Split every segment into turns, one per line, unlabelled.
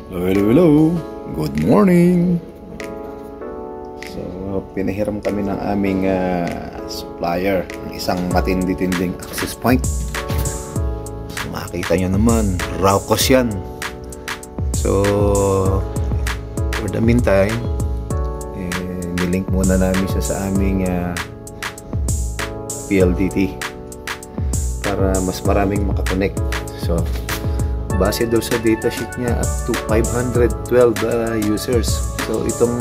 Hello. Good morning. So, pinahiram kami ng aming supplier ng isang matindi-tinding access point. So, makikita nyo naman, Raucos yan. So, for the meantime, nilink muna namin siya sa aming PLDT para mas maraming makakonect. So, base daw sa datasheet niya up to 512 users. So itong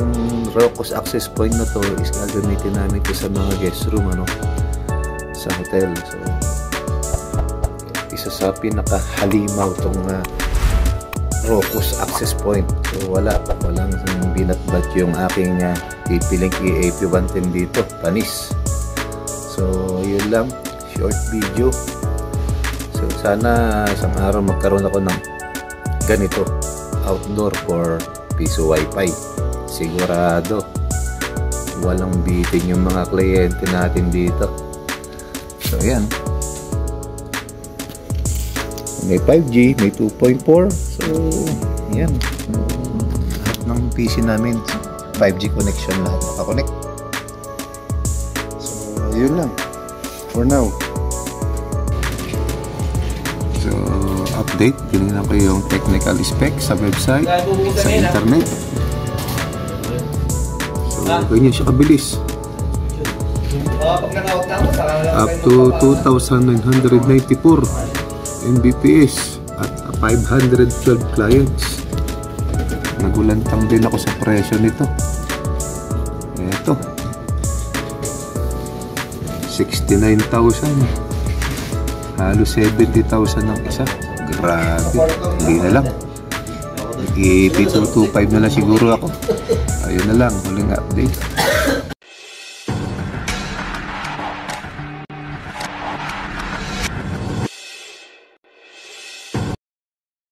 Raucos access point na to is gagamitin namin ito sa mga guest room sa hotel. So isa sa pinakahalimaw tong Raucos access point. So walang binatbat yung aking pipiling EAP110 dito, panis. So yun lang, short video. So sana isang araw magkaroon ako ng ganito outdoor for piso wifi. Sigurado walang bitin yung mga kliyente natin dito. So yan, may 5G, may 2.4. So yan, lahat ng PC namin 5G connection, lahat nakakonect. So yun lang for now. So, update, tinignan ko yung technical specs sa website, sa internet. So, ganyan siya kabilis. Up to 2,994 Mbps at 512 clients. Nagulantang din ako sa presyo nito. Ito, 69,000. Halos 70,000 ng isa. Grabe. Hindi na lang. Nag-225 na lang siguro ako. Ayun na lang. Huling update.